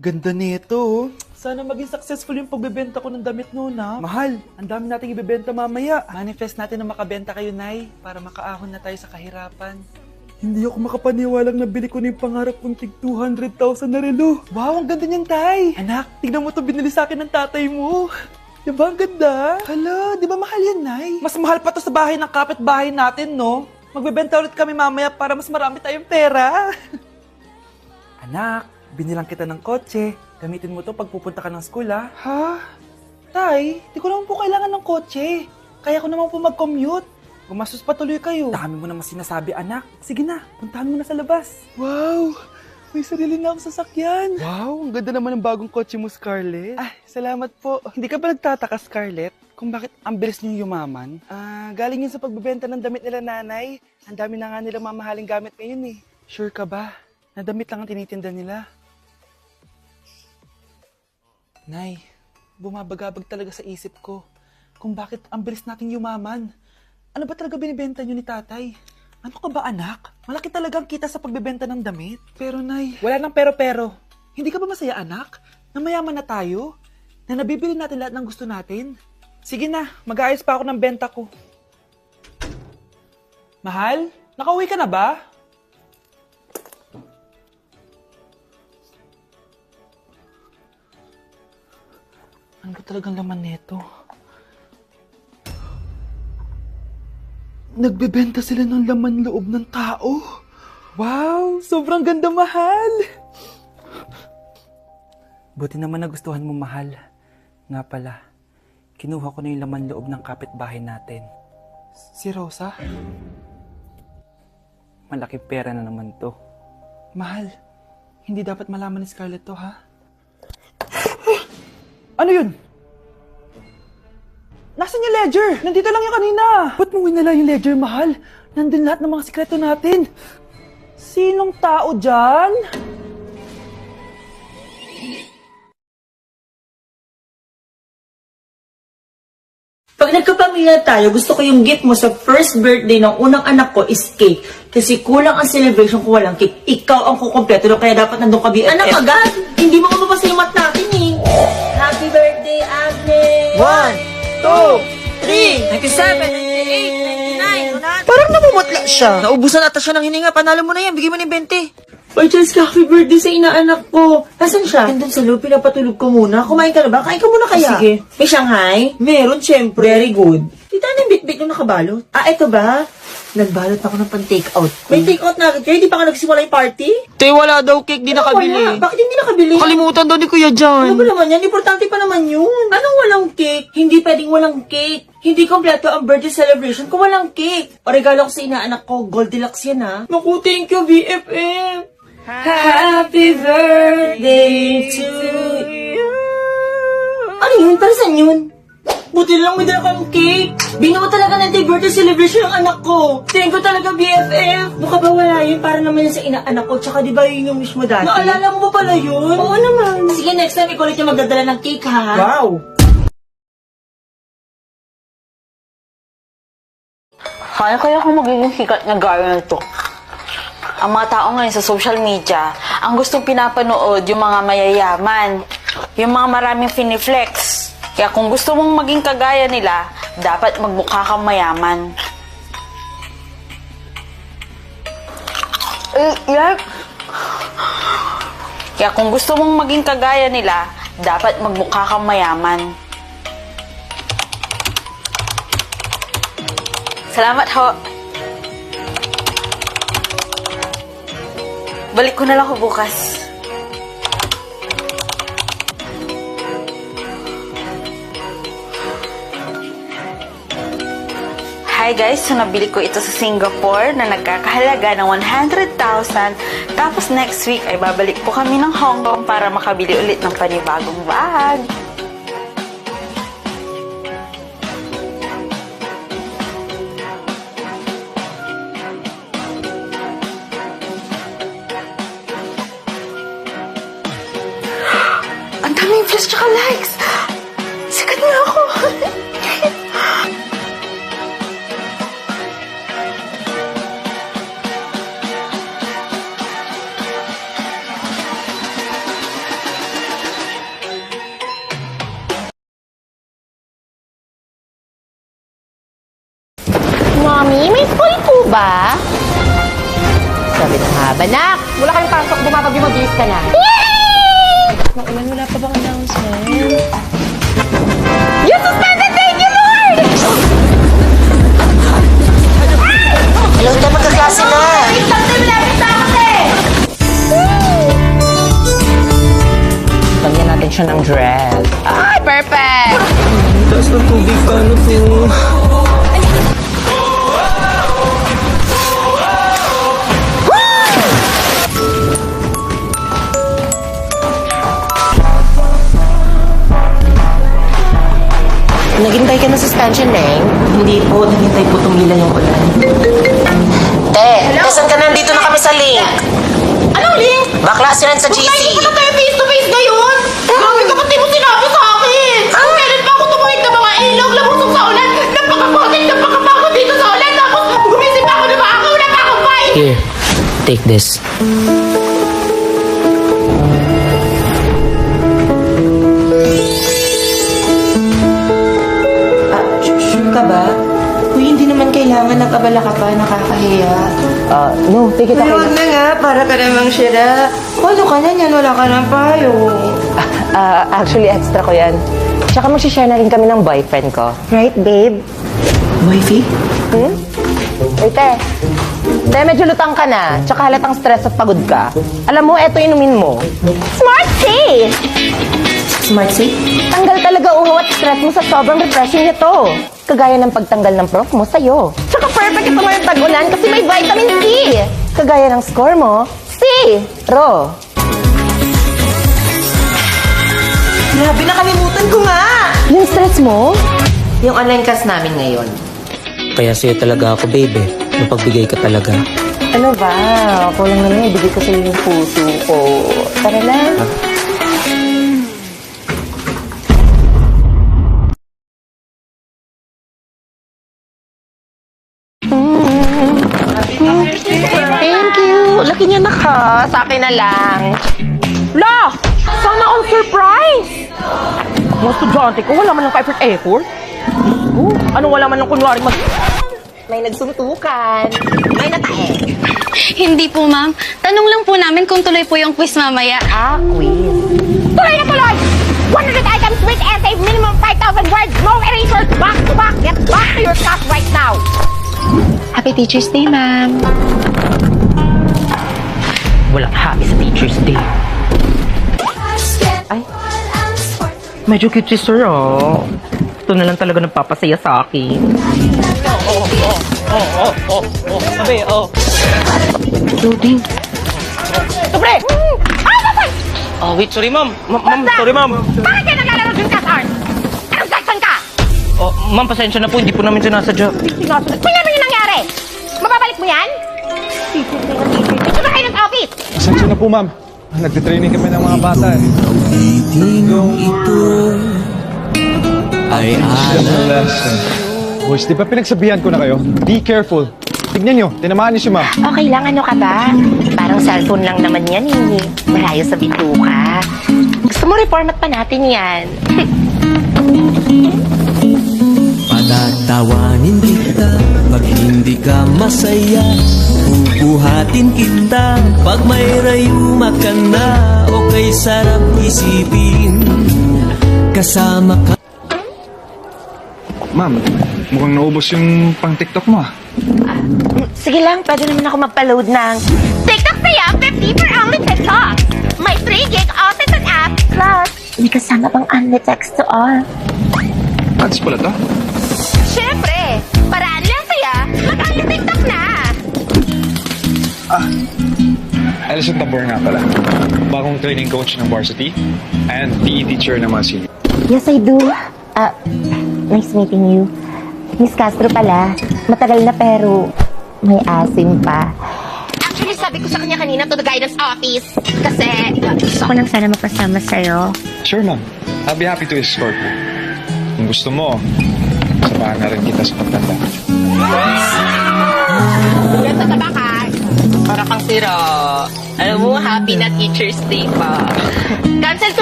Ganda nito, oh. Sana maging successful yung pagbebenta ko ng damit noon, ha? Mahal, ang dami nating ibebenta mamaya. Manifest natin na makabenta kayo, Nay, para makaahon na tayo sa kahirapan. Hindi ako makapaniwalang nabili ko na yung pangarap kong tig 200,000 na relo. Wow, ang ganda niyan, Tay. Anak, tignan mo to binili sa akin ng tatay mo. Diba ang ganda? Hala, di ba mahal yan, Nay? Mas mahal pa to sa bahay ng kapitbahay natin, no? Magbebenta ulit kami mamaya para mas marami tayong pera. Anak, binilang kita ng kotse. Gamitin mo to pag pupunta ka ng school, ha? Ha? Tay, di ko naman po kailangan ng kotse. Kaya ko naman po mag-commute. Gumastos pa tuloy kayo. Dami mo naman sinasabi, anak. Sige na, puntahan mo na sa labas. Wow! May sarili na akong sasakyan. Wow, ang ganda naman ng bagong kotse mo, Scarlett. Ah, salamat po. Hindi ka ba nagtataka, Scarlett, kung bakit ang bilis niyong yumaman? Galing yun sa pagbebenta ng damit nila, nanay. Ang dami na nga nilang mamahaling gamit ngayon, eh. Sure ka ba? Na damit lang ang tinitinda nila? Nay, bumabagabag talaga sa isip ko kung bakit ang bilis nating yumaman. Ano ba talaga binibenta niyo ni tatay? Ano ka ba, anak? Malaki talagang kita sa pagbebenta ng damit. Pero, Nay, wala nang pero-pero. Hindi ka ba masaya, anak? Na mayaman na tayo? Na nabibili natin lahat ng gusto natin? Sige na, mag-aayos pa ako ng benta ko. Mahal, nakauwi ka na ba? Ano ba talagang laman nito? Nagbebenta sila ng laman loob ng tao. Wow! Sobrang ganda, mahal! Buti naman nagustuhan mo, mahal. Nga pala, kinuha ko na yung laman loob ng kapitbahay natin. Si Rosa? Malaki pera na naman to. Mahal, hindi dapat malaman ni Scarlett to, ha? Ano yun? Nasaan yung ledger? Nandito lang yung kanina. Ba't mo winala yung ledger, mahal? Nandun lahat ng mga sikreto natin. Sinong tao dyan? Pag nagkapamilya tayo, gusto ko yung gift mo sa first birthday ng unang anak ko is cake. Kasi kulang ang celebration kung walang cake. Ikaw ang kukumpleto, kaya dapat nandun ka BFF. Anak agad! Hindi mo mapapasa yung mat natin eh. Happy birthday, Agnes! 1, 2, 97, 98, 99, 100. Parang namumutla siya. Naubusan ata siya ng hininga. Panalo mo na yan. Bigay mo ng 20. Oy, Chelsea, happy birthday sa inaanak ko. Nasaan siya? Nandun sa loob, pinapatulog ko muna. Kumain ka na ba? Kain ka muna kaya. Sige. May Shanghai? Meron, syempre. Very good. Tita, ano yung bit-bit yung nakabalot? Eto ba? Nagbalot ako ng pan-take-out. May take-out na agad kayo? Di pa ka nagsimula yung party? Te, wala daw cake, di nakabili. Wala. Bakit hindi nakabili? Kalimutan daw ni Kuya Ano John. ba naman yan? Importante pa naman yun. Anong walang cake? Hindi pwedeng walang cake. Hindi kompleto ang birthday celebration kung walang cake. O regalo ko sa inaanak ko, Goldilocks yan ha. Naku, thank you, BFF. Happy birthday to you. Ano yun? Para saan yun? Buti lang may dala kang cake. Binuo talaga ng birthday celebration ng anak ko. Thank you talaga, BFF. Mukha ba wala yun? Para naman yun sa inaanak ko. Tsaka di ba yun yung wish mo dati? Naalala mo ba pala yun? Oo naman. Sige, next time ikaw ulit yung magdadala ng cake, ha? Wow. Kaya ako magiging sikat na gaya nito. Ang mga tao ngayon sa social media, ang gustong pinapanood yung mga mayayaman, yung mga maraming finiflex. Kaya kung gusto mong maging kagaya nila, dapat magmukha kang mayaman. Kaya kung gusto mong maging kagaya nila, dapat magmukha kang mayaman. Salamat ho. Balik ko na lang ho bukas. Hi guys, so nabili ko ito sa Singapore na nagkakahalaga ng 100,000. Tapos next week ay babalik po kami ng Hong Kong para makabili ulit ng panibagong bag. Ang daming views tsaka likes! Sikat na ako! ba? Sabi na nga ba, nak? Wala kayong pasok, bumabagyo, mabilis ka na. Nakulan, wala pa bang announcement? You suspended! Thank you, Lord! Hello, tayo magkaklase na. Lagyan natin siya ng dress. Ay, perfect! Taas ng tubig, paano to? Naghintay ka ng suspension, Neng? Hindi po, naghintay po tumila yung ulan. Kasan ka nandito na kami sa link? Anong link? Bakla sila sa GC. Hindi pa tayo face-to-face ngayon. Grabe ka, pati mo sinabi sa akin. Kailan pa ako tumawid ng mga ilog, labusog sa ulan. Napakapagod, napakapagod dito sa ulan. Tapos gumising pa ako na maaga, wala pa akong fight. Here, take this. Sure ka ba? Uy, hindi naman kailangan nag-abala ka pa, nakakahiya. No, take it Ay, okay. wag na nga, para ka namang sira. Ano ka na yan? Wala ka ng payo. Actually, extra ko yan. Tsaka mag-share na rin kami ng boyfriend ko. Right, babe? Wifey? Uy, te, medyo lutang ka na. Tsaka halatang stress at pagod ka. Alam mo, eto inumin mo. Smart tea! Smart safe? Tanggal talaga uhaw at stress mo sa sobrang refreshing nito. Kagaya ng pagtanggal ng prof mo sa'yo. Tsaka perfect ito ngayong tag-ulan kasi may vitamin C. Kagaya ng score mo, C. Ro. Grabe, nakalimutan ko nga! Yung stress mo? Yung online class namin ngayon. Kaya sa'yo talaga ako, babe. Napagbigay ka talaga. Ano ba? Ako lang naman ibigay ko sa'yo yung puso ko. Tara na. Thank you. Laki niya na ka. Sa akin na lang. La! Sana all surprise! Mga estudyante ko, wala man lang ka-effort. Ano wala man lang kunwari mag... May nagsuntukan. May natahe. Hindi po, ma'am. Tanong lang po namin kung tuloy po yung quiz mamaya. Quiz. Tuloy na tuloy! 100 items with essay, minimum 5,000 words, no erasers, back to back. Get back to your class right now. Happy Teacher's Day, ma'am. Walang happy sa Teacher's Day. Ay. Medyo cute si Sir, oh. Ito na lang talaga nagpapasaya sa akin. Sabi, Loading. Sobre! wait, sorry, ma'am. Ma'am, sorry, ma'am. Bakit kayo naglalaro dun ka, Sir? Anong section ka? Oh, ma'am, pasensya na po. Hindi po namin sinasadya. Sinasunod. Kung ano yung nangyari? Mababalik mo yan? Dito na kayo ng office! Pasensya na po, ma'am. Nagtitraining kami ng mga bata eh. General lesson. Boys, di ba pinagsabihan ko na kayo? Be careful. Tignan nyo, tinamaan niyo si ma'am. Okay lang, ano ka ba? Parang cellphone lang naman yan eh. Malayo sa bituka. Gusto mo reformat pa natin yan? Patatawanin kita pag hindi ka masaya. Bubuhatin kita pag may rayuma ka na. Okay, sarap isipin kasama ka. Ma'am, mukhang naubos yung pang TikTok mo ah. Sige lang, pwede naman ako magpa-load ng TikTok saya, 50 for only TikTok. May 3 gig offset on app. Plus, may kasama pang only text to all. Ads pala to? Siyempre, paraan lang saya, mag-only TikTok na. Alison Tabor nga pala. Bagong training coach ng varsity and PE teacher ng mga senior. Yes, I do. Nice meeting you. Miss Castro pala. Matagal na pero may asim pa. Actually, sabi ko sa kanya kanina to the guidance office. Kasi gusto ko lang sana magpasama sa'yo. Sure, ma'am. I'll be happy to escort you. Kung gusto mo, samahan na rin kita sa pagtanda. Yan sa tabakan. Para kang sira. Alam mo, happy na Teacher's Day pa. Cancel to